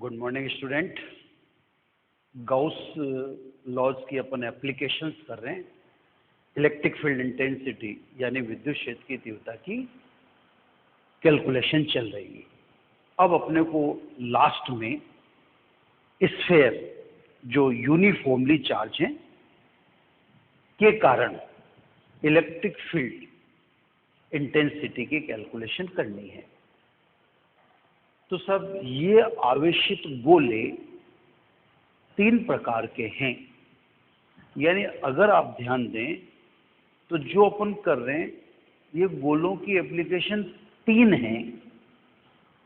Good morning student. Gauss laws की अपन applications कर रहे हैं। इलेक्ट्रिक फील्ड इंटेंसिटी यानी विद्युत क्षेत्र की तीव्रता की कैलकुलेशन चल रही है। अब अपने को लास्ट में स्फीयर जो यूनिफॉर्मली चार्ज हैं के कारण इलेक्ट्रिक फील्ड इंटेंसिटी की कैलकुलेशन करनी है। तो सब ये आवेशित गोले 3 प्रकार के हैं। यानी अगर आप ध्यान दें तो जो अपन कर रहे हैं ये गोलों की एप्लीकेशन 3 हैं।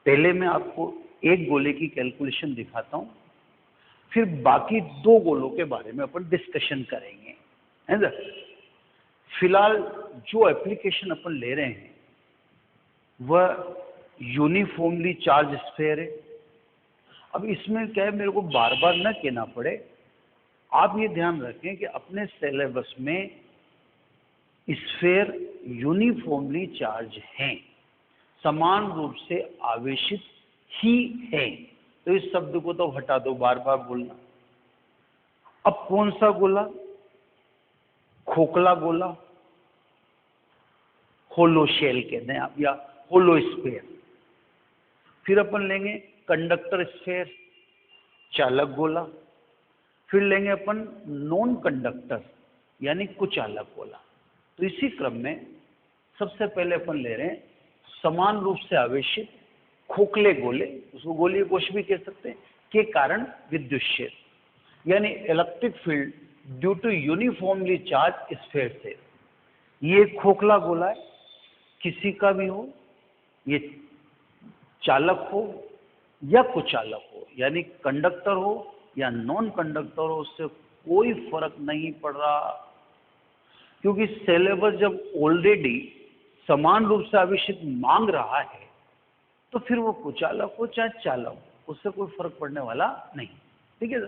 पहले मैं आपको एक गोले की कैलकुलेशन दिखाता हूं, फिर बाकी 2 गोलों के बारे में अपन डिस्कशन करेंगे, है ना। फिलहाल जो एप्लीकेशन अपन ले रहे हैं वह यूनिफॉर्मली चार्ज स्फीयर है। अब इसमें क्या है, मेरे को बार बार न कहना पड़े, आप ये ध्यान रखें कि अपने सिलेबस में स्फीयर यूनिफॉर्मली चार्ज हैं, समान रूप से आवेशित ही है। तो इस शब्द को तो हटा दो, बार बार बोलना। अब कौन सा गोला? खोखला गोला, होलो शेल कहते हैं आप, या होलो स्फीयर। फिर अपन लेंगे कंडक्टर स्फीयर, चालक गोला। फिर लेंगे अपन नॉन कंडक्टर यानी कुचालक गोला। तो इसी क्रम में सबसे पहले अपन ले रहे हैं समान रूप से आवेशित खोखले गोले, उसको गोलीय कोश भी कह सकते हैं, के कारण विद्युत क्षेत्र यानी electric field due to uniformly charge sphere से। ये खोखला गोला है, किसी का भी हो, ये चालक हो या कुचालक हो, यानी कंडक्टर हो या नॉन कंडक्टर हो, उससे कोई फर्क नहीं पड़ रहा। क्योंकि सिलेबस जब ऑलरेडी समान रूप से आवेशित मांग रहा है तो फिर वो कुचालक हो चाहे चालक हो, उससे कोई फर्क पड़ने वाला नहीं। ठीक है।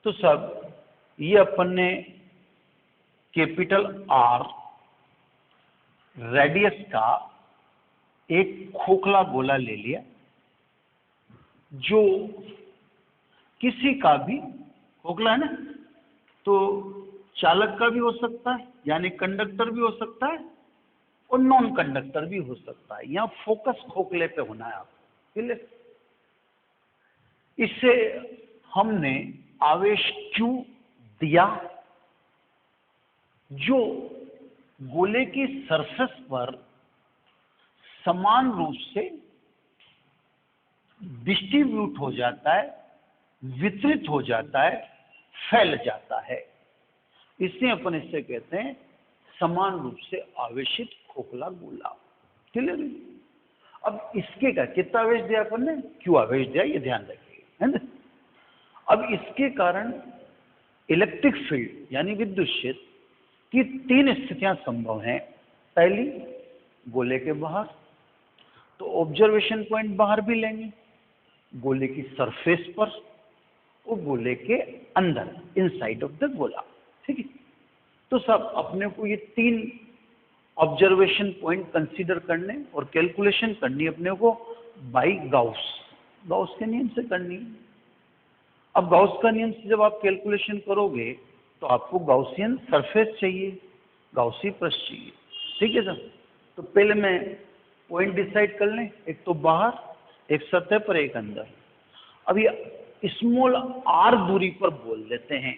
तो सब ये अपन ने कैपिटल आर रेडियस का एक खोखला गोला ले लिया, जो किसी का भी खोखला है ना, तो चालक का भी हो सकता है यानी कंडक्टर भी हो सकता है और नॉन कंडक्टर भी हो सकता है। यहां फोकस खोखले पे होना है आपको। इससे हमने आवेश Q दिया जो गोले की सरफेस पर समान रूप से डिस्ट्रीब्यूट हो जाता है, वितरित हो जाता है, फैल जाता है। इसलिए अपन इससे कहते हैं समान रूप से आवेशित खोखला गोला। क्लियर? अब इसके का कितना आवेश दिया अपन ने? Q आवेश दिया, ये ध्यान रखिए, है ना। अब इसके कारण इलेक्ट्रिक फील्ड यानी विद्युत क्षेत्र की 3 स्थितियां संभव हैं। पहली, गोले के बाहर, तो ऑब्जर्वेशन पॉइंट बाहर भी लेंगे, गोले की सरफेस पर और गोले के अंदर, इनसाइड ऑफ द गोला। ठीक है। तो सब अपने को ये 3 ऑब्जर्वेशन पॉइंट कंसीडर करने और कैलकुलेशन करनी अपने को बाई गाउस के नियम से करनी है। अब गाउस का नियम से जब आप कैलकुलेशन करोगे तो आपको गाउसियन सरफेस चाहिए, गाउसी पृष्ठ चाहिए। ठीक है सर। तो पहले मैं पॉइंट डिसाइड कर लें, एक तो बाहर, एक सतह पर, एक अंदर। अब ये स्मॉल r दूरी पर बोल देते हैं।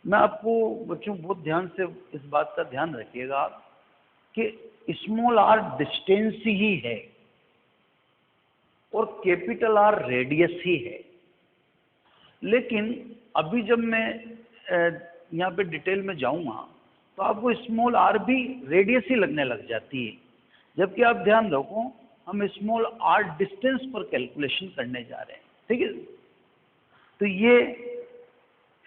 मैं आपको बच्चों बहुत ध्यान से इस बात का ध्यान रखिएगा आप कि स्मॉल r डिस्टेंस ही है और कैपिटल R रेडियस ही है। लेकिन अभी जब मैं यहाँ पे डिटेल में जाऊंगा तो आपको स्मॉल r भी रेडियस ही लगने लग जाती है, जबकि आप ध्यान रखो हम स्मॉल r डिस्टेंस पर कैलकुलेशन करने जा रहे हैं। ठीक है। तो ये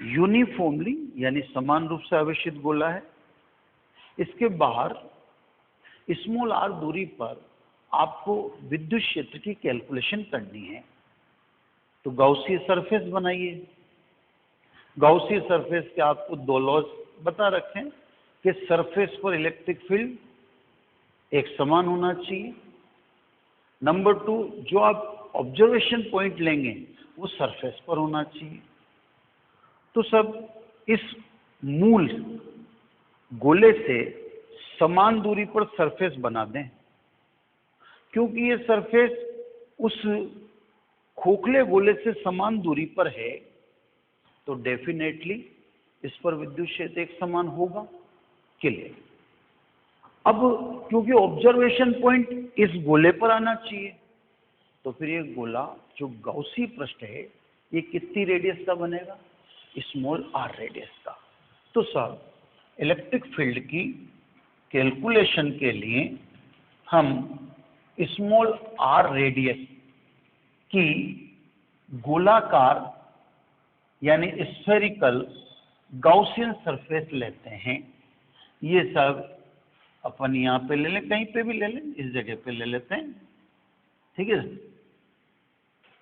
यूनिफॉर्मली यानी समान रूप से आवेशित गोला है। इसके बाहर स्मॉल r दूरी पर आपको विद्युत क्षेत्र की कैलकुलेशन करनी है। तो गाउसी सरफेस बनाइए। गाउसी सरफेस के आपको 2 लॉज बता रखे हैं कि सरफेस पर इलेक्ट्रिक फील्ड एक समान होना चाहिए। नंबर 2, जो आप ऑब्जर्वेशन पॉइंट लेंगे वो सरफेस पर होना चाहिए। तो सब इस मूल गोले से समान दूरी पर सरफेस बना दें, क्योंकि ये सरफेस उस खोखले गोले से समान दूरी पर है, तो डेफिनेटली इस पर विद्युत क्षेत्र एक समान होगा। क्लियर। अब क्योंकि ऑब्जर्वेशन पॉइंट इस गोले पर आना चाहिए, तो फिर ये गोला जो गाउसी पृष्ठ है ये कितनी रेडियस का बनेगा? स्मॉल r रेडियस का। तो सर इलेक्ट्रिक फील्ड की कैलकुलेशन के लिए हम स्मॉल r रेडियस की गोलाकार यानी स्फेरिकल गाउसियन सरफेस लेते हैं। ये सब अपन यहाँ पे ले लें, कहीं पे भी ले लें, इस जगह पे ले लेते हैं, ठीक है,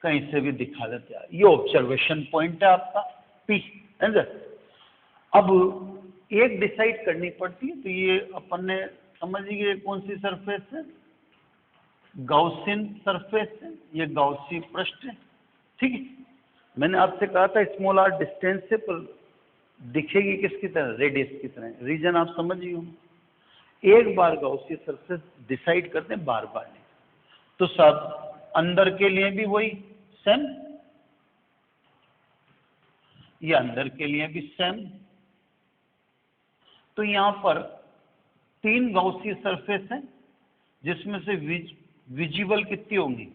कहीं से भी दिखा देते हैं। ये ऑब्जर्वेशन पॉइंट है आपका P, है ना। अब एक डिसाइड करनी पड़ती है, तो ये अपन ने समझिए कौन सी सरफेस है, गाउसियन सरफेस है, ये गाउसी पृष्ठ है, ठीक है। मैंने आपसे कहा था स्मॉल r डिस्टेंस से, पर दिखेगी किसकी तरह? रेडियस की तरह। रीजन आप समझिए हो। एक बार गाउसी सरफेस डिसाइड करते हैं, बार बार नहीं। तो सब अंदर के लिए भी वही सेम, ये अंदर के लिए भी सेम। तो यहां पर 3 गाउसी सरफेस है, जिसमें से विजिबल कितनी होंगी?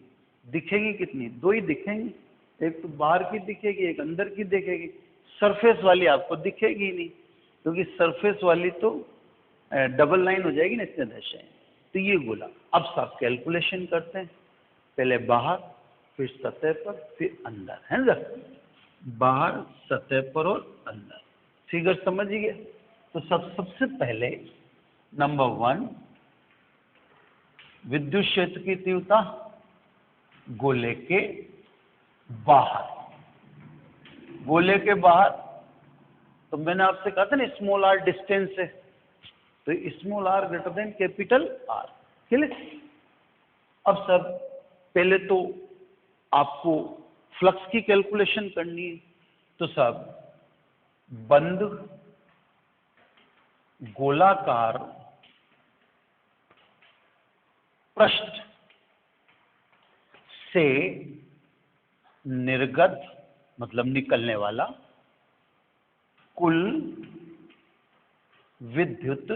दिखेगी कितनी? 2 ही दिखेंगी, एक तो बाहर की दिखेगी, एक अंदर की दिखेगी। सरफेस वाली आपको दिखेगी ही नहीं, क्योंकि सरफेस वाली तो डबल लाइन हो जाएगी ना इतने दशा। तो ये गोला। अब सब कैलकुलेशन करते हैं, पहले बाहर, फिर सतह पर, फिर अंदर, है ना। बाहर, सतह पर और अंदर। फिगर समझिए। तो सबसे पहले नंबर 1, विद्युत क्षेत्र की तीव्रता गोले के बाहर। गोले के बाहर, तो मैंने आपसे कहा था ना स्मॉल r डिस्टेंस है, तो small r greater than capital R। Clear. अब सर पहले तो आपको फ्लक्स की कैलकुलेशन करनी है। तो सब बंद गोलाकार पृष्ठ से निर्गत, मतलब निकलने वाला, कुल विद्युत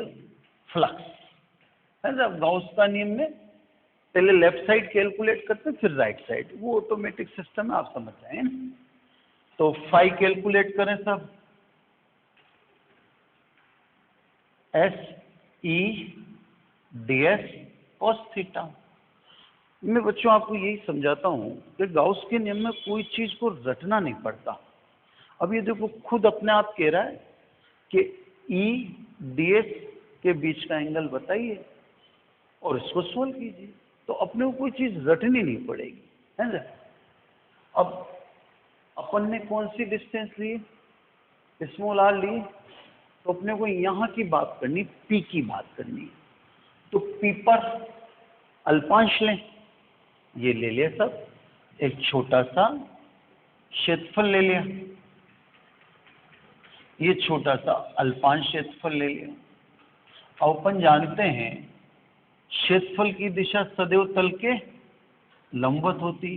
फ्लक्स है ना। गाउस का नियम में पहले लेफ्ट साइड कैलकुलेट करते हैं, फिर राइट साइड, वो ऑटोमेटिक सिस्टम है, आप समझ रहे हैं ना। तो फाई कैलकुलेट करें सब, SE/ds cos थीटा। मैं बच्चों आपको यही समझाता हूं कि गाउस के नियम में कोई चीज को रटना नहीं पड़ता। अब ये देखो खुद अपने आप कह रहा है कि E/ds के बीच का एंगल बताइए और इसको सोल्व कीजिए। तो अपने को कोई चीज रटनी नहीं पड़ेगी, है ना। अब अपन ने कौन सी डिस्टेंस ली? स्मॉल r ली, तो अपने को यहाँ की बात करनी, P की बात करनी। तो P पर अल्पांश लें, ये ले लिया सब, एक छोटा सा क्षेत्रफल ले लिया, ये छोटा सा अल्पांश क्षेत्रफल ले लिया। अब अपन जानते हैं क्षेत्रफल की दिशा सदैव तल के लंबवत होती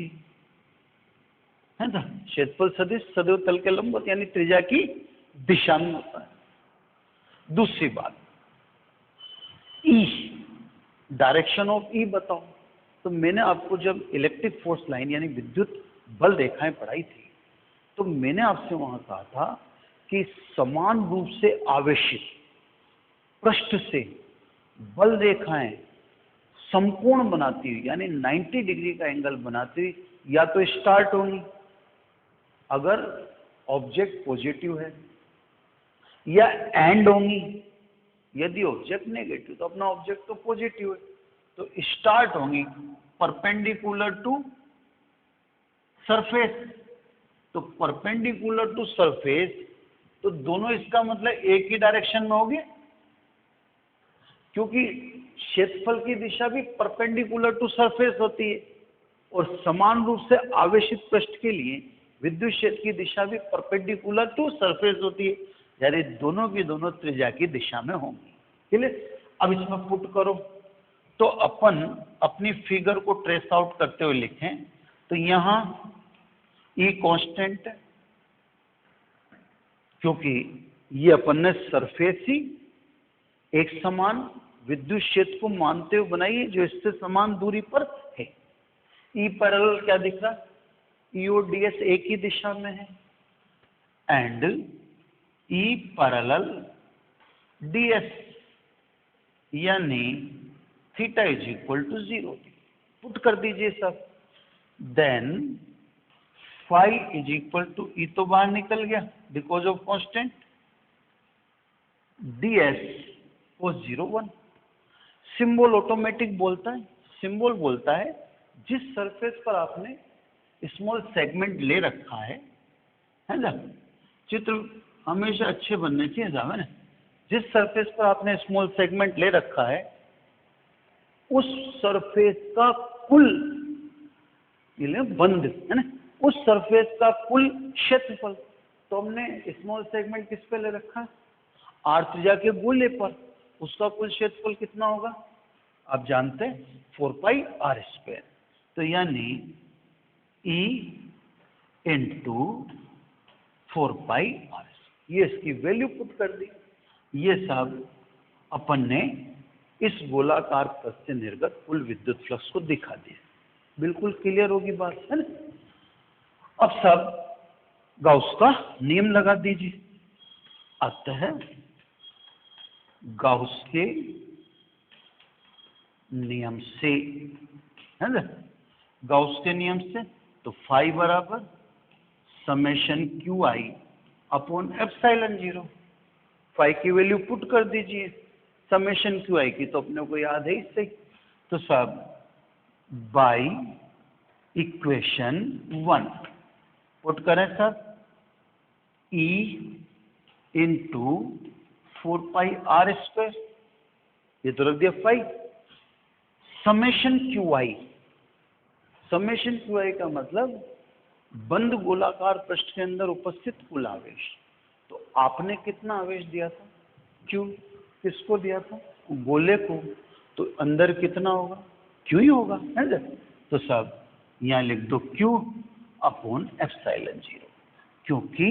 है ना। क्षेत्रफल सदिश सदैव तल के लंबवत, यानी त्रिज्या की दिशा में होता है। दूसरी बात, E, डायरेक्शन ऑफ E बताओ। तो मैंने आपको जब इलेक्ट्रिक फोर्स लाइन यानी विद्युत बल रेखाएं पढ़ाई थी, तो मैंने आपसे वहां कहा था कि समान रूप से आवेशित पृष्ठ से बल रेखाएं समकोण बनाती हुई, यानी 90 डिग्री का एंगल बनाती हुई, या तो स्टार्ट होंगी अगर ऑब्जेक्ट पॉजिटिव है, या एंड होंगी यदि ऑब्जेक्ट नेगेटिव। तो अपना ऑब्जेक्ट तो पॉजिटिव है, तो स्टार्ट होंगी परपेंडिकुलर टू सरफेस। तो परपेंडिकुलर टू सरफेस, तो दोनों इसका मतलब एक ही डायरेक्शन में होगी, क्योंकि क्षेत्रफल की दिशा भी परपेंडिकुलर टू सरफेस होती है। और समान रूप से आवेशित पृष्ठ के लिए विद्युत क्षेत्र की दिशा भी परपेंडिकुलर टू सरफेस होती है, यानी दोनों की दोनों त्रिज्या की दिशा में होंगी। क्लियर? अब इसमें पुट करो तो अपन अपनी फिगर को ट्रेस आउट करते हुए लिखें तो यहां ई कांस्टेंट, क्योंकि ये अपन ने सरफेस ही एक समान विद्युत क्षेत्र को मानते हुए बनाई है जो इससे समान दूरी पर है। ई पैरेलल क्या दिख रहा है? ई और ds एक ही दिशा में है एंड ई पैरेलल ds यानी theta is equal to 0। Put कर दीजिए सब। Then phi is equal to, E तो बाहर निकल गया बिकॉज ऑफ कांस्टेंट, ds को 0 1। सिंबल ऑटोमेटिक बोलता है, सिंबल बोलता है जिस सरफेस पर आपने स्मॉल सेगमेंट ले रखा है ना, चित्र हमेशा अच्छे बनने चाहिए साहब, है ना। जिस सरफेस पर आपने स्मॉल सेगमेंट ले रखा है उस सरफेस का कुल, ये बंद है ना, उस सरफेस का कुल क्षेत्रफल। तो हमने स्मॉल सेगमेंट किस पे ले रखा है? r त्रिज्या के गोले पर, उसका कुल क्षेत्रफल कितना होगा आप जानते हैं 4 पाई r²। तो यानी E इंटू 4 पाई r, ये इसकी वैल्यू पुट कर दी। ये सब अपन ने इस गोलाकार पथ से निर्गत कुल विद्युत फ्लक्स को दिखा दिया। बिल्कुल क्लियर होगी बात, है ना। अब सब गाउस का नियम लगा दीजिए। अतः गाउस के नियम से, है ना, गाउस के नियम से तो फाई बराबर summation q i upon epsilon 0। Phi की वैल्यू पुट कर दीजिए, समेशन क्यू आई की तो अपने को याद है इससे। तो सब बाई इक्वेशन 1 पुट करें सब, E इंटू 4 पाई r², ये तो रख दिया phi, summation q i. Summation q i का मतलब बंद गोलाकार पृष्ठ के अंदर उपस्थित कुल आवेश। तो आपने कितना आवेश दिया था? क्यू। किसको दिया था? गोले को। तो अंदर कितना होगा? क्यू ही होगा, है ना। तो सब यहाँ लिख दो क्यू अपॉन एप्सिलॉन 0, क्योंकि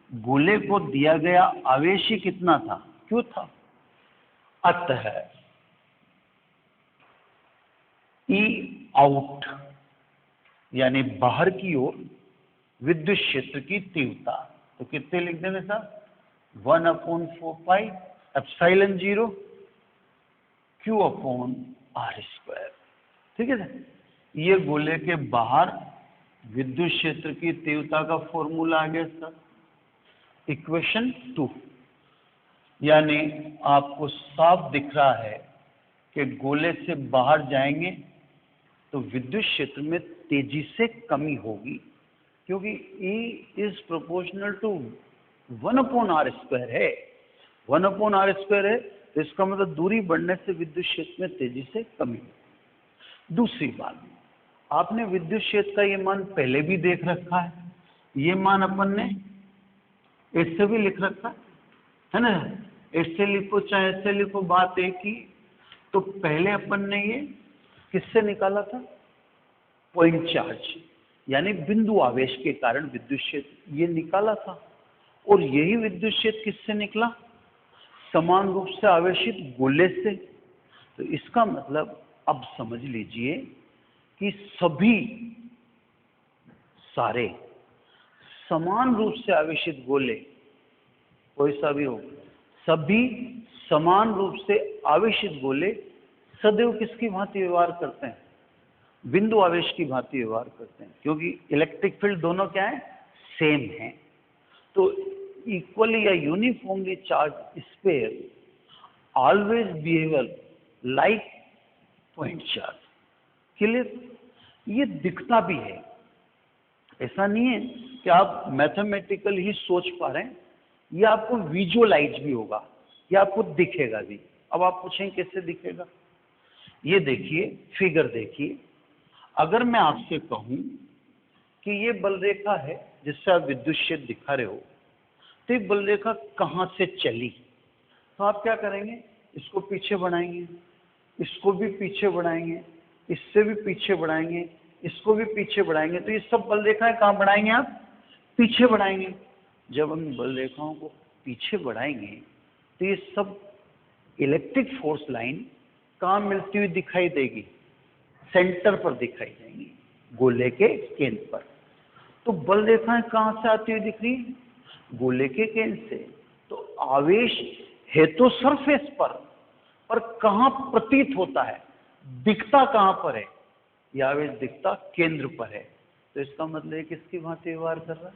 गोले को दिया गया आवेश ही कितना था? क्यू था। अतः ई आउट यानी बाहर की ओर विद्युत क्षेत्र की तीव्रता, तो कितने लिख देंगे साहब? 1/4 pi epsilon 0 q upon r²। ठीक है सर, ये गोले के बाहर विद्युत क्षेत्र की तीव्रता का फॉर्मूला आ गया सर, इक्वेशन 2। यानी आपको साफ दिख रहा है कि गोले से बाहर जाएंगे तो विद्युत क्षेत्र में तेजी से कमी होगी, क्योंकि E is proportional to 1/r² है। 1/r² है, तो इसका मतलब दूरी बढ़ने से विद्युत क्षेत्र में तेजी से कमी। दूसरी बात, आपने विद्युत क्षेत्र का ये मान पहले भी देख रखा है, ये मान अपन ने इससे भी लिख रखा है ना। इससे लिखो चाहे इससे लिखो, बात एक ही। तो पहले अपन ने ये किससे निकाला था? पॉइंट चार्ज यानी बिंदु आवेश के कारण विद्युत क्षेत्र, ये निकाला था। और यही विद्युत क्षेत्र किससे निकला? समान रूप से आवेशित गोले से। तो इसका मतलब अब समझ लीजिए कि सभी सारे समान रूप से आवेशित गोले, कोई सा भी हो, सभी समान रूप से आवेशित गोले सदैव किसकी भांति व्यवहार करते हैं? बिंदु आवेश की भांति व्यवहार करते हैं, क्योंकि इलेक्ट्रिक फील्ड दोनों क्या है? सेम है। तो इक्वली या uniformly charge sphere always behave like point charge. Clear? ये दिखता भी है, ऐसा नहीं है कि आप मैथमेटिकल ही सोच पा रहे हैं, ये आपको विजुअलाइज भी होगा, ये आपको दिखेगा भी। अब आप पूछें कैसे दिखेगा? ये देखिए, फिगर देखिए। अगर मैं आपसे कहूं कि ये बल रेखा है जिससे आप विद्युत क्षेत्र दिखा रहे हो, तो ये बल रेखा कहां से चली, तो आप क्या करेंगे, इसको पीछे बढ़ाएंगे, इसको भी पीछे बढ़ाएंगे, इससे भी पीछे बढ़ाएंगे, इसको भी पीछे बढ़ाएंगे, तो ये सब बल रेखाएं कहाँ बढ़ाएंगे आप, पीछे बढ़ाएंगे। जब हम बल रेखाओं को पीछे बढ़ाएंगे तो ये सब इलेक्ट्रिक फोर्स लाइन कहाँ मिलती हुई दिखाई देगी, सेंटर पर दिखाई देंगी, गोले के केंद्र पर। तो बल रेखाएं कहाँ से आती हुई दिख रही है, गोले के केंद्र से। तो आवेश है तो सरफेस पर कहाँ प्रतीत होता है, दिखता कहाँ पर है, यह आवेश दिखता केंद्र पर है। तो इसका मतलब है किसकी भांति व्यवहार कर रहा है,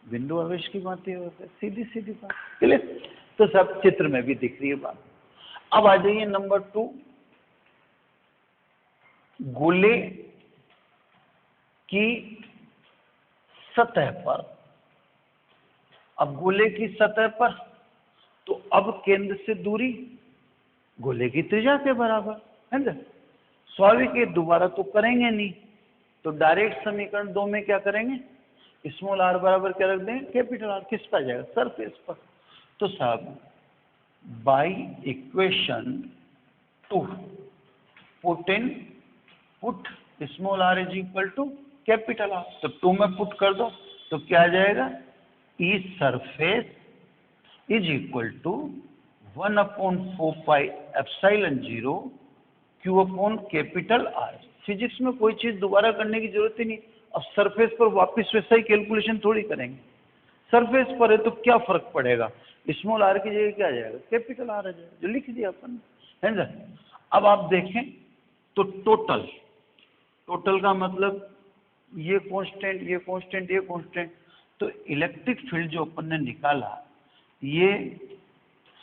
बिंदु आवेश की भांति व्यवहार कर, सीधी सीधी बात, क्लियर। तो सब चित्र में भी दिख रही है बात। अब आ जाइए नंबर 2, गोले की सतह पर। अब गोले की सतह पर तो अब केंद्र से दूरी गोले की त्रिज्या के बराबर है ना। स्वाभाविक है, दोबारा तो करेंगे नहीं, तो डायरेक्ट समीकरण 2 में क्या करेंगे, स्मॉल आर बराबर क्या रख देंगे, कैपिटल आर। किस पर जाएगा, सरफेस पर। तो साहब by equation 2 put small r is equal to capital R, तो 2 में पुट कर दो तो क्या आ जाएगा, E surface is equal to 1/4πε0 Q upon capital R. Physics में कोई चीज दोबारा करने की जरूरत ही नहीं। अब सरफेस पर वापस वैसा ही कैलकुलेशन थोड़ी करेंगे, सरफेस पर है तो क्या फर्क पड़ेगा, स्मॉल आर की जगह क्या आ जाएगा, कैपिटल आर आ जाएगा, जो लिख दिया अपन है ना। अब आप देखें तो टोटल का मतलब ये कांस्टेंट, ये कांस्टेंट, ये कांस्टेंट। तो इलेक्ट्रिक फील्ड जो अपन ने निकाला ये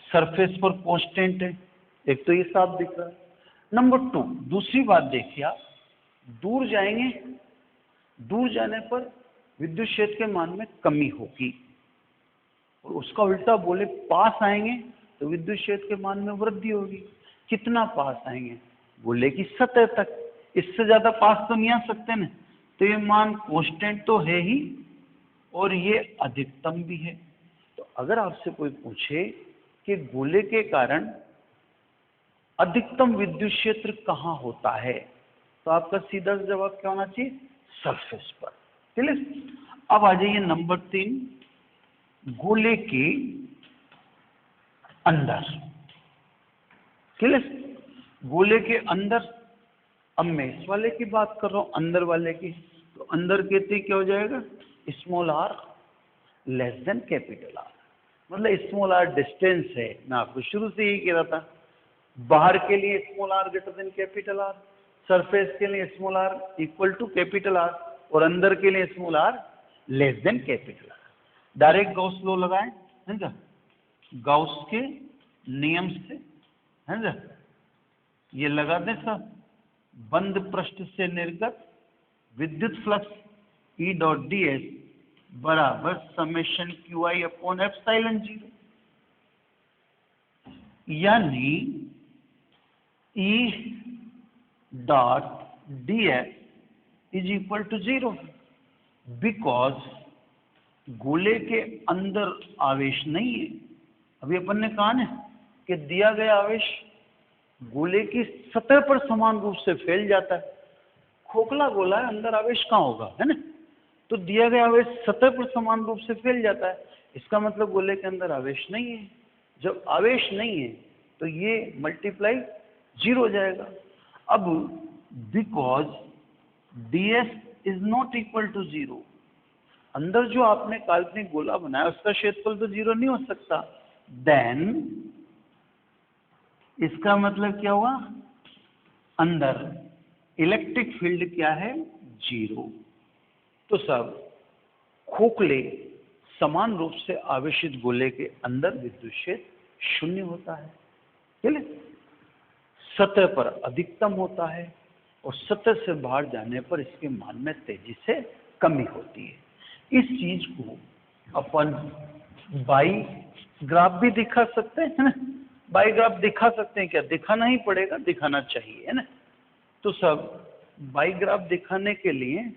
सरफेस पर कांस्टेंट है, एक तो ये साफ दिख रहा है। नंबर 2, दूसरी बात देखिए आप, दूर जाएंगे, दूर जाने पर विद्युत क्षेत्र के मान में कमी होगी, और उसका उल्टा बोले पास आएंगे तो विद्युत क्षेत्र के मान में वृद्धि होगी। कितना पास आएंगे, गोले की सतह तक, इससे ज्यादा पास तो नहीं आ सकते ना। तो ये मान कांस्टेंट तो है ही और ये अधिकतम भी है। तो अगर आपसे कोई पूछे कि गोले के कारण अधिकतम विद्युत क्षेत्र कहाँ होता है, तो आपका सीधा जवाब क्या होना चाहिए, सरफेस पर, क्लियर। अब आ जाइए नंबर 3, गोले के अंदर, क्लियर। गोले के अंदर, अब मैं इस वाले की बात कर रहा हूं, अंदर वाले की, तो अंदर कहते क्या हो जाएगा, small r less than capital R. मतलब स्मॉल आर डिस्टेंस है, मैं आपको शुरू से यही कह रहा था। बाहर के लिए small r greater than capital R, surface के लिए small r equal to capital R, और अंदर के लिए small r less than capital R. Direct Gauss law लगाएं, है ना, गॉस के नियम से, है ना, ये लगा दें सब। बंद पृष्ठ से निर्गत विद्युत फ्लक्स E डॉट ds बराबर समेशन QI अपॉन ε0, यानी E dot ds is equal to 0, because गोले के अंदर आवेश नहीं है। अभी अपन ने कहा ना कि दिया गया आवेश गोले की सतह पर समान रूप से फैल जाता है। खोखला गोला है, अंदर आवेश कहाँ होगा, है ना। तो दिया गया आवेश सतह पर समान रूप से फैल जाता है, इसका मतलब गोले के अंदर आवेश नहीं है। जब आवेश नहीं है तो ये मल्टीप्लाई 0 हो जाएगा। अब because ds is not equal to 0, अंदर जो आपने काल्पनिक गोला बनाया उसका क्षेत्रफल तो 0 नहीं हो सकता, देन इसका मतलब क्या हुआ, अंदर इलेक्ट्रिक फील्ड क्या है, 0। तो सब खोखले समान रूप से आवेशित गोले के अंदर विद्युत क्षेत्र 0 होता है, चलिए। सतह पर अधिकतम होता है और सतह से बाहर जाने पर इसके मान में तेजी से कमी होती है। इस चीज को अपन बाई ग्राफ भी दिखा सकते हैं ना, बाई ग्राफ दिखा सकते हैं, क्या दिखाना ही पड़ेगा, दिखाना चाहिए, है ना। तो सब बाई ग्राफ दिखाने के लिए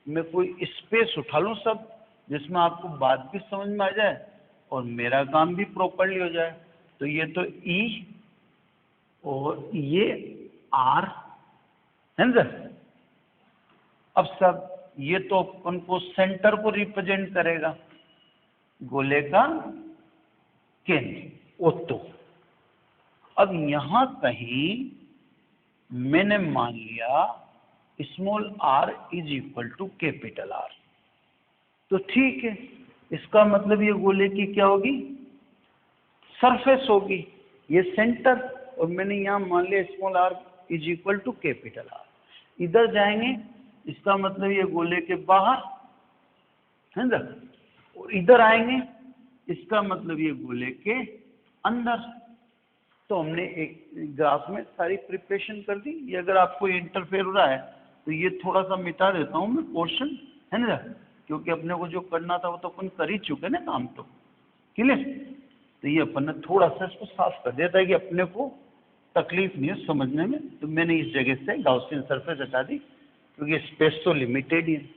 मैं कोई स्पेस उठा लूं सब, जिसमें आपको बात भी समझ में आ जाए और मेरा काम भी प्रॉपरली हो जाए। तो ये तो E और ये R है ना सर। अब सब ये तो अपन को सेंटर को रिप्रेजेंट करेगा, गोले का केंद्र ओ तो। अब यहां कहीं मैंने मान लिया small r is equal to capital R, तो ठीक है, इसका मतलब ये गोले की क्या होगी, सरफेस होगी, ये सेंटर, और मैंने यहां मान लिया small r is equal to capital R। इधर जाएंगे, इसका मतलब ये गोले के बाहर है ना, और इधर आएंगे, इसका मतलब ये गोले के अंदर। तो हमने एक ग्राफ में सारी प्रिपरेशन कर दी। ये अगर आपको इंटरफेयर हो रहा है तो ये थोड़ा सा मिटा देता हूँ मैं पोर्शन, है ना, क्योंकि अपने को जो करना था वो तो अपन कर ही चुके ना काम, तो क्लियर। तो ये अपन ने थोड़ा सा इसको साफ कर दिया था कि अपने को तकलीफ नहीं है समझने में। तो मैंने इस जगह से गाउसियन सरफेस हटा दी, क्योंकि स्पेस तो लिमिटेड ही है।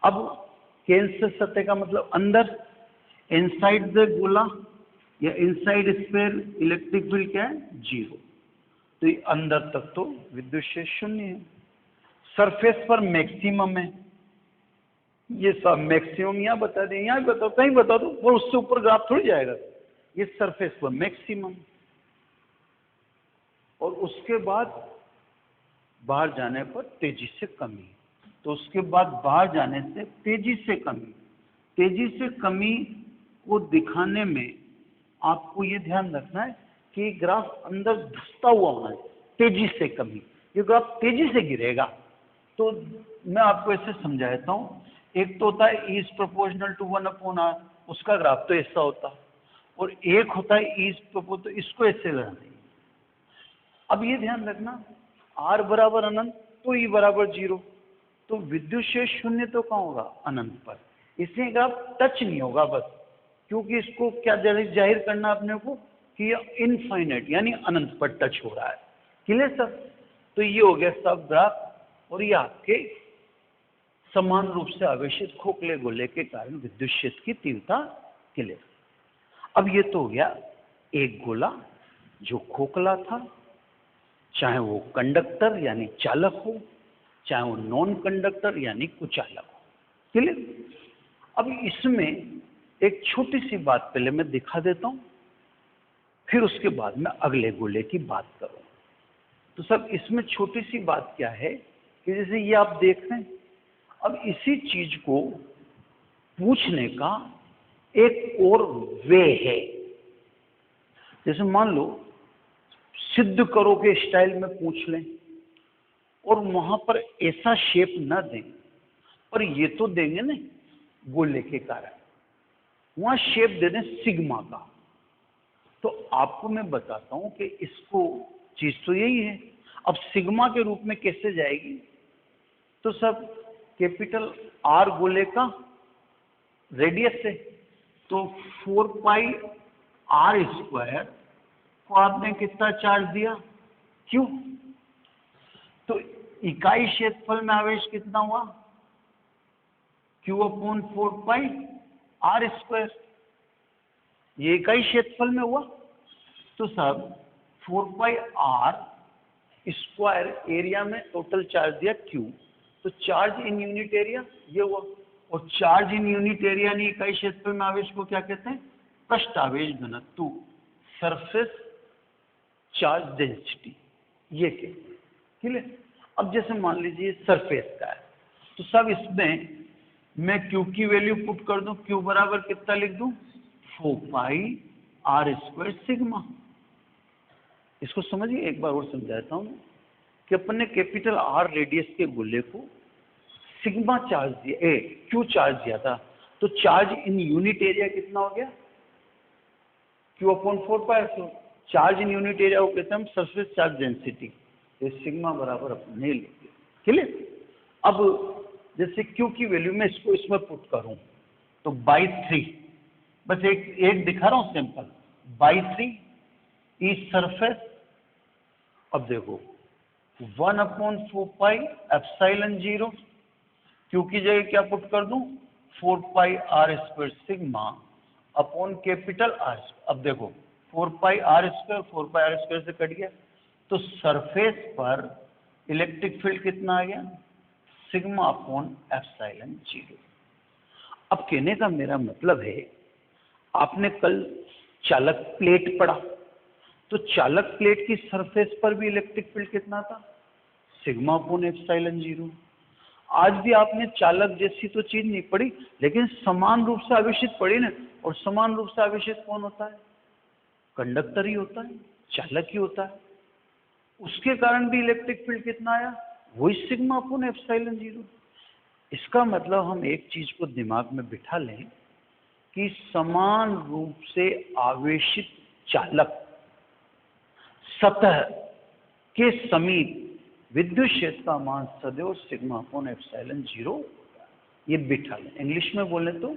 अब केंद्र से सतह का मतलब अंदर, इनसाइड द गोला या इनसाइड स्फीयर इलेक्ट्रिक फील्ड क्या है, 0। तो ये अंदर तक तो विद्युत क्षेत्र 0 है। सरफेस पर मैक्सिमम है, ये सब मैक्सिमम यहाँ बता दें, यहाँ बता कहीं बता दो, और उससे ऊपर ग्राफ थोड़ी जाएगा। ये सरफेस पर मैक्सिमम, और उसके बाद बाहर जाने पर तेजी से कमी, तो उसके बाद बाहर जाने से तेजी से कमी। तेजी से कमी को दिखाने में आपको ये ध्यान रखना है कि ग्राफ अंदर धंसता हुआ होना है, तेजी से कमी। ये ग्राफ तेजी से गिरेगा, तो मैं आपको ऐसे समझाता हूँ। एक तो होता है इज प्रोपोर्शनल टू 1/r, उसका ग्राफ तो ऐसा होता है, और एक होता है इज प्रोपोर्शनल, तो इसको ऐसे लगाना। अब ये ध्यान रखना, r बराबर अनंत तो e बराबर 0, तो विद्युत क्षेत्र 0 तो कहाँ होगा, अनंत पर। इसलिए ग्राफ टच नहीं होगा बस, क्योंकि इसको क्या जाहिर करना अपने को कि ये इनफाइनाइट यानी अनंत पर टच हो रहा है। Clear sir. तो ये हो गया सब ग्राफ, और ये आपके समान रूप से आवेशित खोखले गोले के कारण विद्युत क्षेत्र की तीव्रता। क्लियर। अब ये तो हो गया एक गोला जो खोखला था, चाहे वो कंडक्टर यानी चालक हो, चाहे वो नॉन कंडक्टर यानी कुचालक हो। क्लियर। अब इसमें एक छोटी सी बात पहले मैं दिखा देता हूं, फिर उसके बाद मैं अगले गोले की बात करूं। तो सब इसमें छोटी सी बात क्या है कि जैसे ये आप देख रहे हैं, अब इसी चीज को पूछने का एक और वे है। जैसे मान लो सिद्ध करो के स्टाइल में पूछ लें, और वहां पर ऐसा शेप ना दें, पर ये तो देंगे ना गोले के कारण, वहां शेप दे दें सिग्मा का। तो आपको मैं बताता हूं कि इसको चीज तो यही है। अब सिग्मा के रूप में कैसे जाएगी, तो सब कैपिटल R गोले का रेडियस है, तो 4πr² को आपने कितना चार्ज दिया, Q। तो इकाई क्षेत्रफल में आवेश कितना हुआ, Q/4πr²। ये इकाई क्षेत्रफल में हुआ, तो सब 4πr² एरिया में टोटल चार्ज दिया Q, तो चार्ज इन यूनिट एरिया ये हुआ। और चार्ज इन यूनिट एरिया यानी इकाई क्षेत्रफल में आवेश को क्या कहते हैं, पृष्ठ आवेश घनत्व, सरफेस चार्ज डेंसिटी, ये कहते हैं। क्लियर। अब जैसे मान लीजिए सरफेस का है, तो सब इसमें मैं Q की वैल्यू पुट कर दूं, Q बराबर कितना लिख दूं, 4πr² सिग्मा। इसको समझिए, एक बार और समझाता हूं कि अपन ने कैपिटल R रेडियस के गोले को सिग्मा चार्ज दिया, Q चार्ज दिया था, तो चार्ज इन यूनिट एरिया कितना हो गया, Q/4πr²। Charge in unit area को कहते हैं हम सरफेस चार्ज डेंसिटी, तो सिग्मा बराबर अपने ले लिया। क्लियर। अब जैसे Q की वैल्यू में इसको इसमें पुट करूं, तो 3, बस एक दिखा रहा हूं सिंपल, 3 इस सरफेस। अब देखो 1/4πε0, क्यू की जगह क्या पुट कर दूं, 4πr² sigma upon capital are. अब देखो 4πr², 4πr² से कट गया, तो सरफेस पर इलेक्ट्रिक फील्ड कितना आ गया, सिग्मा अपॉन ε0। अब कहने का मेरा मतलब है, आपने कल चालक प्लेट पढ़ा, तो चालक प्लेट की सरफेस पर भी इलेक्ट्रिक फील्ड कितना था, सिग्मा अपॉन ε0। आज भी आपने चालक जैसी तो चीज नहीं पढ़ी, लेकिन समान रूप से आवेशित पढ़ी ना। और समान रूप से आवेशित कौन होता है, कंडक्टर ही होता है, चालक ही होता है। उसके कारण भी इलेक्ट्रिक फील्ड कितना आया, वही सिग्मा अपॉन ε0। इसका मतलब हम एक चीज को दिमाग में बिठा लें कि समान रूप से आवेशित चालक सतह के समीप विद्युत क्षेत्र का मान सदैव सिग्मा अपॉन ε0, ये बिठा लें। इंग्लिश में बोले तो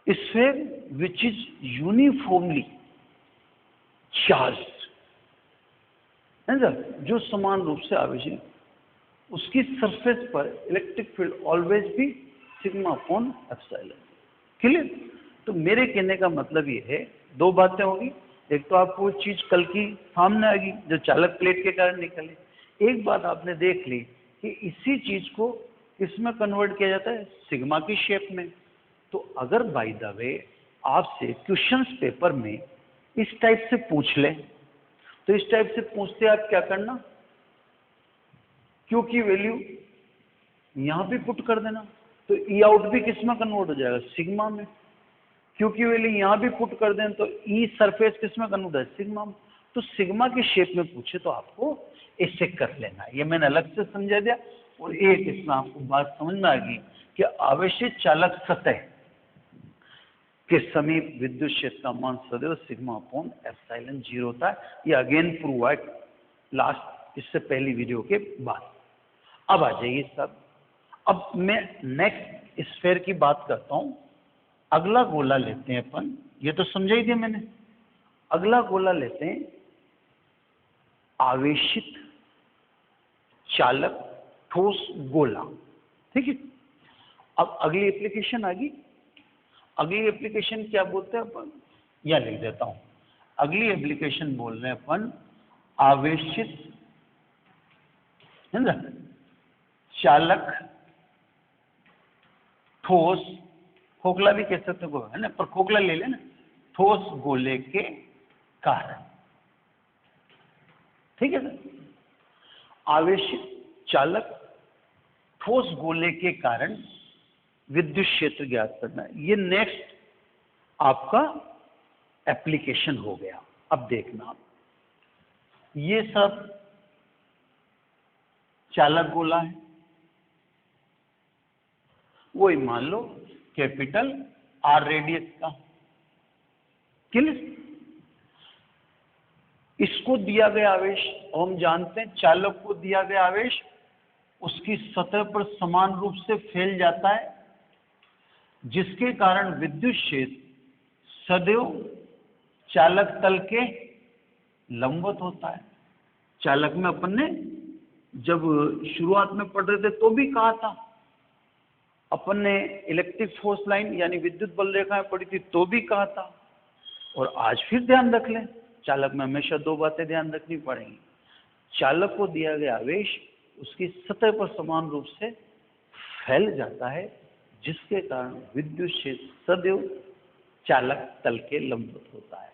sphere which is uniformly charged, है ना, जो समान रूप से आवेशित, उसकी सरफेस पर इलेक्ट्रिक फील्ड ऑलवेज भी सिग्मा अपॉन ε। क्लियर? तो मेरे कहने का मतलब ये है, दो बातें होगी। एक तो आपको वो चीज कल की सामने आ गई जो चालक प्लेट के कारण निकले। एक बात आपने देख ली कि इसी चीज को किसमें कन्वर्ट किया जाता है, सिग्मा की शेप में। तो अगर बाय द वे आपसे क्वेश्चंस पेपर में इस टाइप से पूछ ले, तो इस टाइप से पूछते आप क्या करना, क्यू की वैल्यू यहां भी पुट कर देना, तो ई आउट भी किसमें कन्वर्ट हो जाएगा, सिग्मा में। क्यू की वैल्यू यहां भी पुट कर दें तो ई सरफेस किसमें कन्वर्ट है, सिग्मा में। तो सिग्मा की शेप में पूछे तो आपको ऐसे कर लेना। ये मैंने अलग से समझा दिया। और एक इसमें आपको बात समझ में आ गई कि आवेशित चालक सतह के समीप विद्युत क्षेत्र का मान सदैव सिग्मा अपॉन ε0 होता है। ये अगेन प्रूव हुआ लास्ट, इससे पहली वीडियो के बाद। अब आ जाइए सब। अब मैं नेक्स्ट स्फीयर की बात करता हूं। अगला गोला लेते हैं अपन, ये तो समझा ही दिया मैंने। अगला गोला लेते हैं आवेशित चालक ठोस गोला, ठीक है। अब अगली एप्लीकेशन आ गई। अगली एप्लीकेशन क्या बोलते हैं अपन, या लिख देता हूं। अगली एप्लीकेशन बोल रहे हैं अपन आवेशित, है ना, चालक ठोस, खोखला भी कह सकते हो, है ना, पर खोखला ले लेना, ठोस गोले के कारण, ठीक है सर। आवेशित चालक ठोस गोले के कारण विद्युत क्षेत्र ज्ञात करना, ये नेक्स्ट आपका एप्लीकेशन हो गया। अब देखना आप, ये सब चालक गोला है, वही मान लो कैपिटल आर रेडियस का। क्लियर? इसको दिया गया आवेश, और हम जानते हैं चालक को दिया गया आवेश उसकी सतह पर समान रूप से फैल जाता है, जिसके कारण विद्युत क्षेत्र सदैव चालक तल के लंबवत होता है। चालक में अपन ने जब शुरुआत में पढ़ रहे थे तो भी कहा था, अपन ने इलेक्ट्रिक फोर्स लाइन यानी विद्युत बल रेखाएं पढ़ी थी तो भी कहा था। और आज फिर ध्यान रख लें, चालक में हमेशा दो बातें ध्यान रखनी पड़ेंगी। चालक को दिया गया आवेश उसकी सतह पर समान रूप से फैल जाता है, जिसके कारण विद्युत क्षेत्र सदैव चालक तल के लंबवत होता है।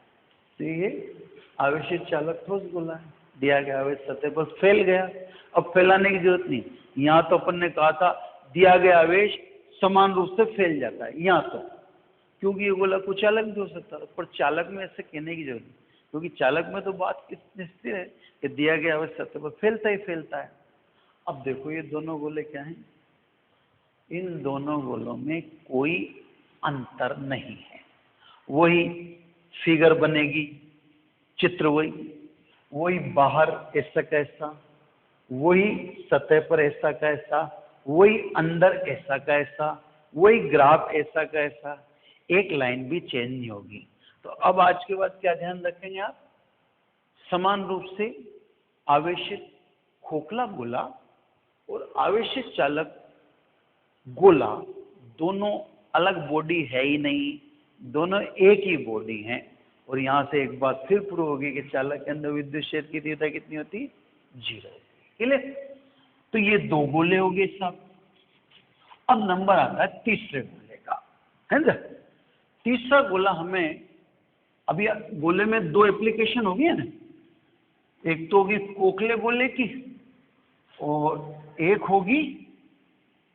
तो ये आवेशित चालक ठोस गोला है, दिया गया आवेश सतह पर फैल गया। अब फैलाने की जरूरत नहीं, यहाँ तो अपन ने कहा था दिया गया आवेश समान रूप से फैल जाता है, यहाँ तो क्योंकि ये गोला कुछ चालक भी हो सकता है, पर चालक में ऐसे कहने की जरूरत नहीं, क्योंकि चालक में तो बात निश्चित है कि दिया गया आवेश सतह पर फैलता ही फैलता है। अब देखो ये दोनों गोले क्या हैं, इन दोनों गोलों में कोई अंतर नहीं है। वही फिगर बनेगी, चित्र वही बाहर ऐसा कैसा, वही सतह पर ऐसा कैसा, वही अंदर ऐसा कैसा, वही ग्राफ ऐसा कैसा, एक लाइन भी चेंज नहीं होगी। तो अब आज के बाद क्या ध्यान रखेंगे आप, समान रूप से आवेशित खोखला गोला और आवेशित चालक गोला दोनों अलग बॉडी है ही नहीं, दोनों एक ही बॉडी हैं। और यहाँ से एक बात फिर प्रूव होगी कि चालक के अंदर विद्युत क्षेत्र की तीव्रता कितनी होती? 0। क्लियर? तो ये 2 गोले हो गए साहब। अब नंबर आता है तीसरे गोले का, है ना। तीसरा गोला हमें अभी गोले में 2 एप्लीकेशन हो गई है ना, एक तो होगी खोखले गोले की और एक होगी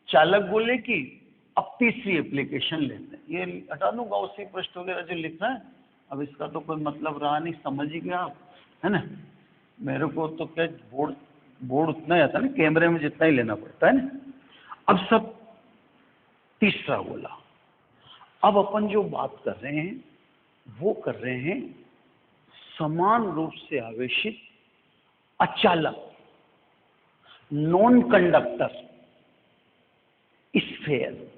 चालक गोले की। अब तीसरी एप्लीकेशन लेते हैं, ये हटा दूंगा उसी पृष्ठ वगैरह जो लिख रहा है, अब इसका तो कोई मतलब रहा नहीं, समझ ही गया आप, है ना। मेरे को तो क्या बोर्ड उतना ही आता है ना, कैमरे में जितना ही लेना पड़ता है ना। अब सब तीसरा गोला, अब अपन जो बात कर रहे हैं वो कर रहे हैं समान रूप से आवेशित अचालक नॉन कंडक्टर स्फीयर।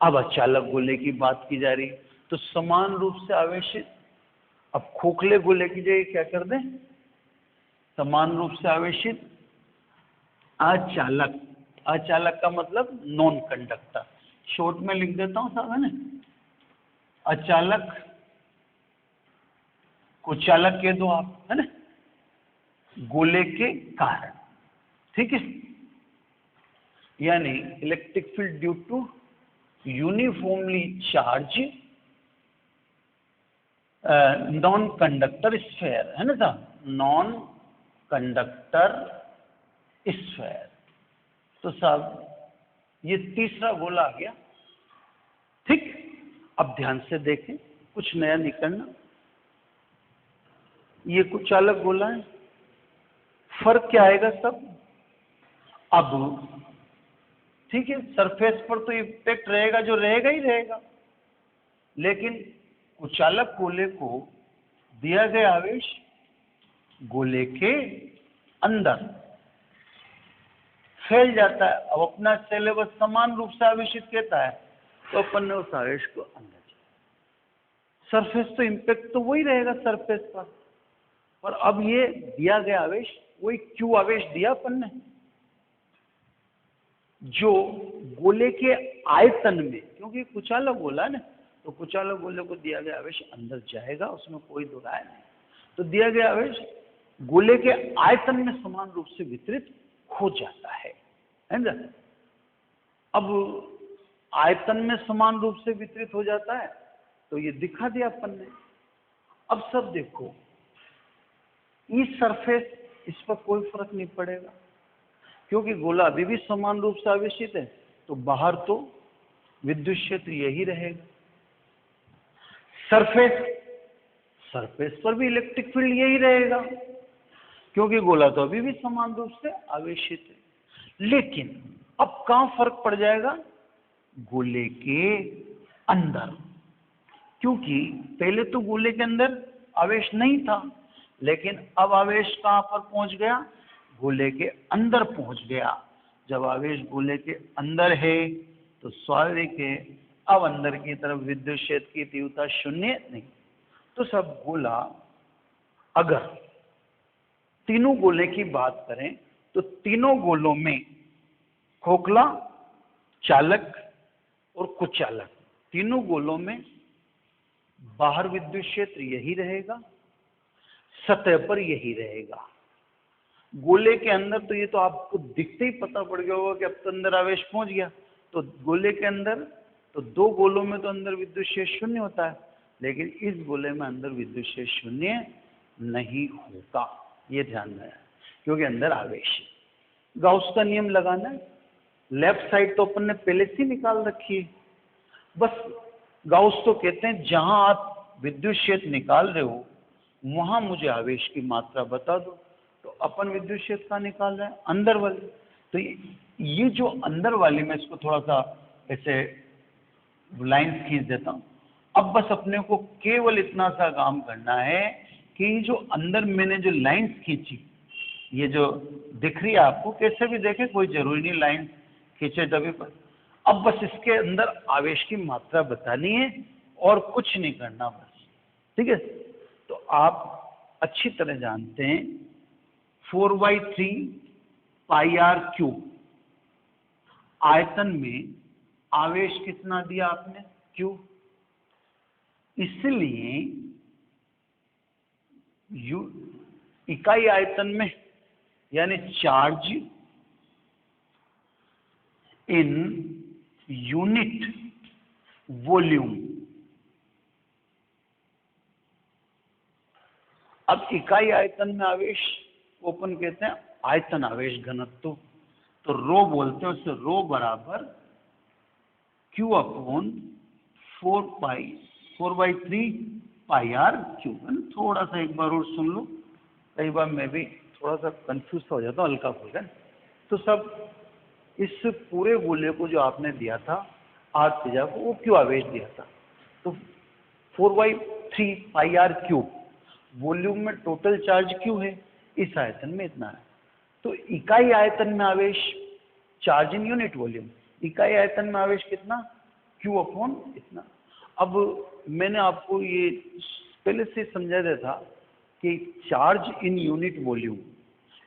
अब अचालक गोले की बात की जा रही, तो समान रूप से आवेशित। अब खोखले गोले की जगह क्या कर दें? समान रूप से आवेशित अचालक। अचालक का मतलब नॉन कंडक्टर, शॉर्ट में लिख देता हूं साहब, है ना। अचालक को चालक कह दो आप, है ना, गोले के कारण, ठीक है। यानी electric field due to uniformly charge non conductor sphere, है ना साहब, नॉन कंडक्टर स्फीयर। तो साहब ये तीसरा गोला आ गया, ठीक। अब ध्यान से देखें, कुछ नया नहीं करना। ये कुछ चालक गोला है, फर्क क्या आएगा सब? अब ठीक है, सरफेस पर तो इम्पैक्ट रहेगा, जो रहेगा ही रहेगा, लेकिन कुचालक गोले को दिया गया आवेश गोले के अंदर फैल जाता है। अब अपना सिलेबस समान रूप से आवेशित कहता है, तो अपन ने उस आवेश को अंदर, सरफेस तो इम्पैक्ट तो वही रहेगा सरफेस पर अब ये दिया गया आवेश वही क्यू आवेश दिया अपन ने, जो गोले के आयतन में, क्योंकि कुचालक गोला है ना, तो कुचालक गोले को दिया गया आवेश अंदर जाएगा, उसमें कोई दो राय नहीं। तो दिया गया आवेश गोले के आयतन में समान रूप से वितरित हो जाता है ना। अब आयतन में समान रूप से वितरित हो जाता है, तो ये दिखा दिया अपन ने। अब सब देखो, इस सरफेस, इस पर कोई फर्क नहीं पड़ेगा, क्योंकि गोला अभी भी समान रूप से आवेशित है, तो बाहर तो विद्युत क्षेत्र यही रहेगा। सरफेस पर भी इलेक्ट्रिक फील्ड यही रहेगा, क्योंकि गोला तो अभी भी समान रूप से आवेशित है। लेकिन अब कहां फर्क पड़ जाएगा? गोले के अंदर, क्योंकि पहले तो गोले के अंदर आवेश नहीं था, लेकिन अब आवेश कहां पर पहुंच गया? गोले के अंदर पहुंच गया। जब आवेश गोले के अंदर है तो स्वाभाविक है अब अंदर की तरफ विद्युत क्षेत्र की तीव्रता शून्य नहीं। तो सब गोला, अगर तीनों गोले की बात करें तो तीनों गोलों में खोखला, चालक और कुचालक, तीनों गोलों में बाहर विद्युत क्षेत्र यही रहेगा, सतह पर यही रहेगा। गोले के अंदर तो ये तो आपको दिखते ही पता पड़ गया होगा कि अब तो अंदर आवेश पहुंच गया। तो गोले के अंदर तो दो गोलों में तो अंदर विद्युत क्षेत्र शून्य होता है, लेकिन इस गोले में अंदर विद्युत क्षेत्र शून्य नहीं होगा, ये ध्यान में है, क्योंकि अंदर आवेश है। गाउस का नियम लगाना है, लेफ्ट साइड तो अपन ने पहले से निकाल रखी है। बस गाउस तो कहते हैं जहां आप विद्युत क्षेत्र निकाल रहे हो वहां मुझे आवेश की मात्रा बता दो। तो अपन विद्युत क्षेत्र का निकाल रहे हैं अंदर वाली, तो ये जो अंदर वाली, मैं इसको थोड़ा सा ऐसे लाइंस खींच देता हूं। अब बस अपने को केवल इतना सा काम करना है कि जो अंदर मैंने जो लाइंस खींची, ये जो दिख रही है आपको, कैसे भी देखे कोई जरूरी नहीं लाइन खींचे तभी पर। अब बस इसके अंदर आवेश की मात्रा बतानी है और कुछ नहीं करना बस, ठीक है। तो आप अच्छी तरह जानते हैं 4/3 पाई आर क्यूब। आयतन में आवेश कितना दिया आपने? क्यू। इसलिए इकाई आयतन में यानी चार्ज इन यूनिट वॉल्यूम। अब इकाई आयतन में आवेश को अपन कहते हैं आयतन आवेश घनत्व, तो रो बोलते हैं उससे। रो बराबर Q upon 4/3 pi r cube. थोड़ा सा एक बार और सुन लो, कई बार मैं भी थोड़ा सा कंफ्यूज हो जाता हूँ हल्का फुल्का। तो सब इस पूरे गोले को जो आपने दिया था आर त्रिज्या को, वो क्यों आवेश दिया था? तो 4/3 पाई आर क्यूब वॉल्यूम में टोटल चार्ज क्यों है, इस आयतन में इतना है। तो इकाई आयतन में आवेश, चार्ज इन यूनिट वॉल्यूम, इकाई आयतन में आवेश कितना? क्यू अपॉन इतना। अब मैंने आपको ये पहले से समझा दिया था कि charge in unit volume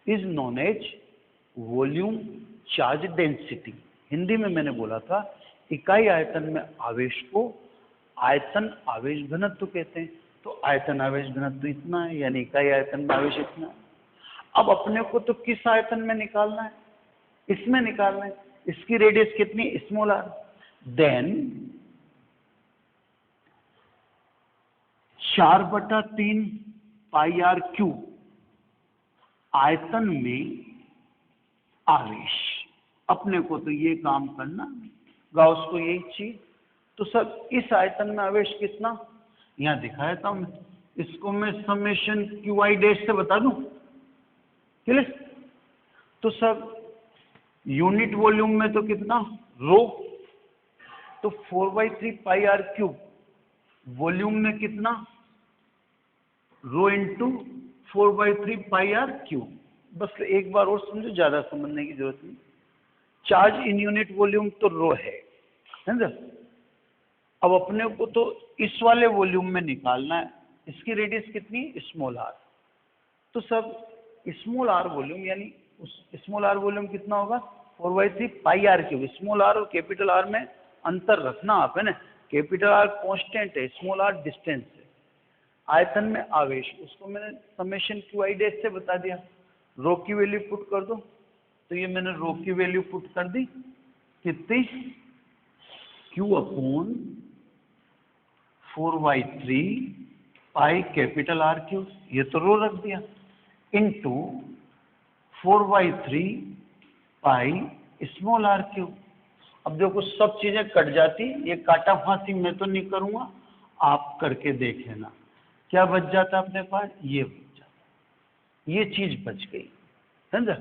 is known as volume charge density. Hindi में मैंने बोला था इकाई आयतन में आवेश को आयतन आवेश घनत्व कहते हैं। तो आयतन आवेश घनत्व इतना है, यानी इकाई आयतन में आवेश इतना है। अब अपने को तो किस आयतन में निकालना है? इसमें निकालना है। इसकी रेडियस कितनी? Small r. Then 4/3 pi r cube आयतन में आवेश। अपने को तो ये काम करना, गाउस को यही चीज। तो सब इस आयतन में आवेश कितना? यहां दिखाया था मैं, इसको मैं समेशन क्यू आई डैश से बता दूं, क्लियर? तो सब यूनिट वॉल्यूम में तो कितना? रो। तो 4/3 पाई आर क्यूब वॉल्यूम में कितना? Rho into 4/3 pi r cube. बस एक बार और समझो, ज्यादा समझने की जरूरत नहीं। चार्ज इन यूनिट वॉल्यूम तो रो है ना। अब अपने को तो इस वाले वॉल्यूम में निकालना है। इसकी रेडियस कितनी? Small r. तो सब स्मॉल आर वॉल्यूम, यानी उस स्मॉल आर वॉल्यूम कितना होगा? 4/3 pi r cube. Small are और कैपिटल आर में अंतर रखना आप, है ना। कैपिटल आर कांस्टेंट है, स्मॉल आर डिस्टेंस है। आयतन में आवेश, उसको मैंने समेशन क्यू आई डैश से बता दिया। रो की वैल्यू पुट कर दो, तो ये मैंने रो की वैल्यू पुट कर दी, कितनी? Q upon 4/3 pi capital R cube, ये तो रो रख दिया, into 4/3 pi small r cube. अब देखो सब चीजें कट जाती, ये काटा फांसी मैं तो नहीं करूंगा, आप करके देख लेना। क्या बच जाता अपने पास? ये बच जाता, ये चीज बच गई, समझा?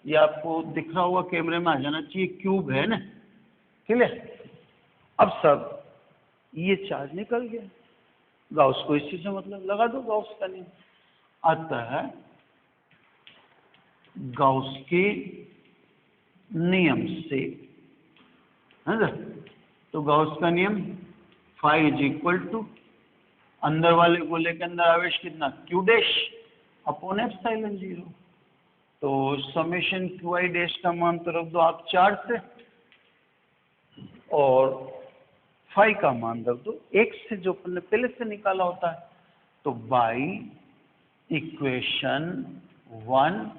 ये आपको दिख रहा होगा, कैमरे में आ जाना चाहिए, क्यूब है ना, क्लियर? अब सब ये चार्ज निकल गया। गाउस को इस चीज से मतलब, लगा दो गाउस का नियम। अतः गाउस के नियम से, है ना, तो गाउस का नियम फाई इज इक्वल टू अंदर वाले गोले के अंदर आवेश कितना? Q dash upon epsilon 0। तो समेशन क्यू आई डैश का मान तो रख दो आप 4 से, और फाई का मान रख दो 1 से, जो अपने पहले से निकाला होता है। तो बाई इक्वेशन 1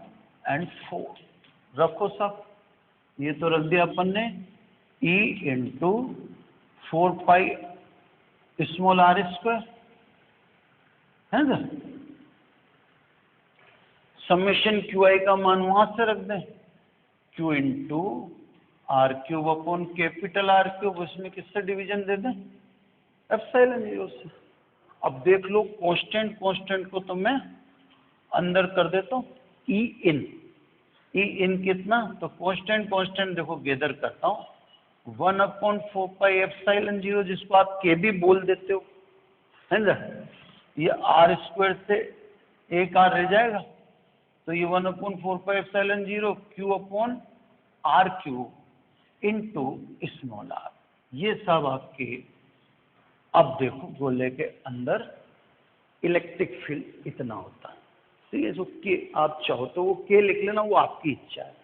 और 4 रखो सब। ये तो रख दिया अपन ने, E into 4 pi small r square, है ना। समेशन क्यू आई का मान वहां से रख दें, q into r cube upon capital R cube, उसमें किससे डिवीजन दे दें? एप्सिलॉन 0 से। अब देख लो, कांस्टेंट कांस्टेंट को तो मैं अंदर कर देता हूँ, ई इन कितना? तो कांस्टेंट कांस्टेंट देखो गैदर करता हूँ, 1/4 पाई एप्सिलॉन 0, जिसको आप के भी बोल देते हो, है ना। ये आर स्क्वायर से एक आर रह जाएगा, तो ये 1/4 pi epsilon 0 q upon r cube into small r. ये सब आपके, अब देखो गोले के अंदर इलेक्ट्रिक फील्ड इतना होता है। ठीक है, जो के आप चाहो तो वो के लिख लेना, वो आपकी इच्छा है।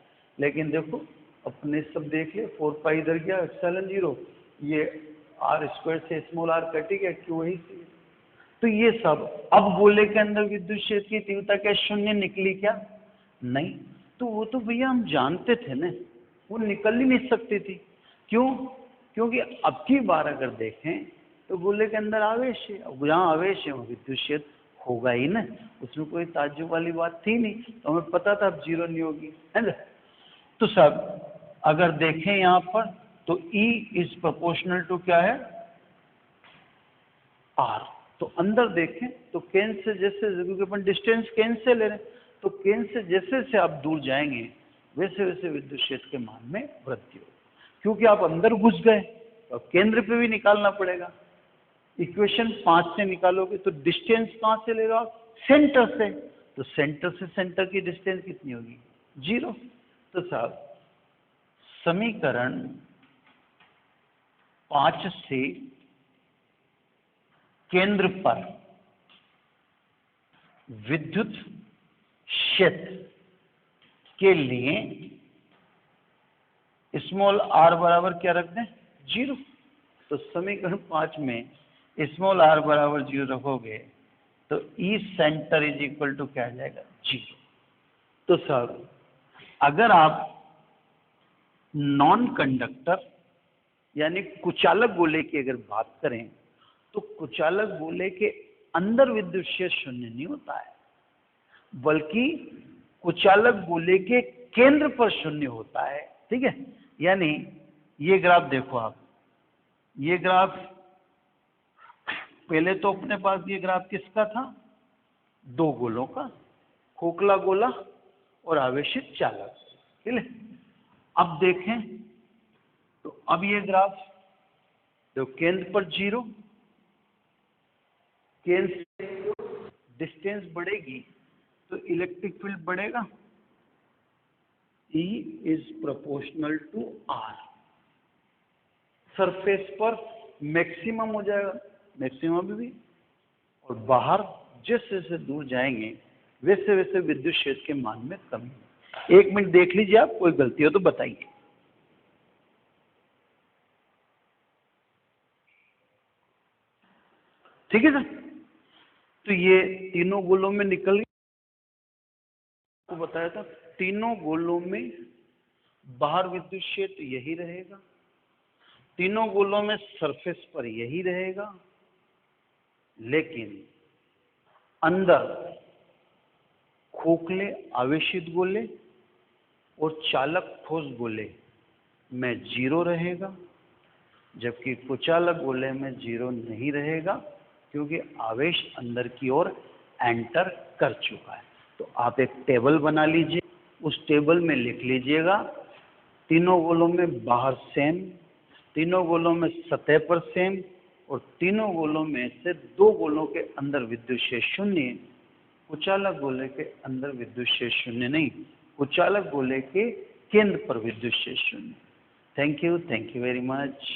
लेकिन देखो अपने सब देख ले, 4 पाई इधर गया, एप्सिलॉन 0, ये आर स्क्वायर से स्मॉल आर कटी गया, क्यों वही सी। तो ये सब, अब गोले के अंदर विद्युत क्षेत्र की तीव्रता क्या शून्य निकली क्या? नहीं। तो वो तो भैया हम जानते थे ना, वो निकल ही नहीं सकती थी। क्यों? क्योंकि अब की बार अगर देखें तो गोले के अंदर आवेश है, अब जहाँ आवेश है वहाँ विद्युत क्षेत्र होगा ही ना, उसमें कोई ताज्जुब वाली बात थी नहीं, तो हमें पता था अब जीरो नहीं होगी, है ना। तो सब अगर देखें यहाँ पर तो E इज प्रोपोर्शनल टू क्या है? R। तो अंदर देखें तो केंद्र से जैसे, क्योंकि अपन डिस्टेंस केंद्र से ले रहे हैं, तो केंद्र से जैसे जैसे आप दूर जाएंगे वैसे वैसे विद्युत क्षेत्र के मान में वृद्धि होगी, क्योंकि आप अंदर घुस गए तो अब केंद्र पे भी निकालना पड़ेगा। इक्वेशन 5 से निकालोगे तो डिस्टेंस कहाँ से ले रहे हो आप? सेंटर से। तो सेंटर से सेंटर की डिस्टेंस कितनी होगी? 0। तो साहब समीकरण 5 से केंद्र पर विद्युत क्षेत्र के लिए स्मॉल r बराबर क्या रख दें? 0। तो समीकरण 5 में स्मॉल r बराबर 0 रखोगे तो E centre is equal to क्या आ जाएगा? 0। तो सर अगर आप नॉन कंडक्टर यानी कुचालक गोले की अगर बात करें तो कुचालक गोले के अंदर विद्युत क्षेत्र शून्य नहीं होता है, बल्कि कुचालक गोले के केंद्र पर शून्य होता है। ठीक है, यानी ये ग्राफ देखो आप, ये ग्राफ पहले तो अपने पास ये ग्राफ किसका था? 2 गोलों का, खोखला गोला और आवेशित चालक। ठीक है, अब देखें तो अब ये ग्राफ तो केंद्र पर 0, केंद्र से डिस्टेंस बढ़ेगी तो इलेक्ट्रिक फील्ड बढ़ेगा, E is proportional to R। Surface पर मैक्सिमम हो जाएगा, मैक्सिमम भी, और बाहर जैसे जैसे दूर जाएंगे वैसे वैसे विद्युत क्षेत्र के मान में कमी। 1 मिनट देख लीजिए, आप कोई गलती हो तो बताइए। ठीक है सर, तो ये तीनों गोलों में निकल गई, को बताया था तीनों गोलों में बाहर विद्युत क्षेत्र यही रहेगा, तीनों गोलों में सरफेस पर यही रहेगा, लेकिन अंदर खोखले आवेशित गोले और चालक ठोस गोले में 0 रहेगा, जबकि कुचालक गोले में 0 नहीं रहेगा, क्योंकि आवेश अंदर की ओर एंटर कर चुका है। तो आप एक टेबल बना लीजिए, उस टेबल में लिख लीजिएगा तीनों गोलों में बाहर सेम, तीनों गोलों में सतह पर सेम, और तीनों गोलों में से 2 गोलों के अंदर विद्युत क्षेत्र शून्य, कुचालक गोले के अंदर विद्युत क्षेत्र शून्य नहीं, कुचालक गोले के केंद्र पर विद्युत क्षेत्र शून्य। Thank you very much.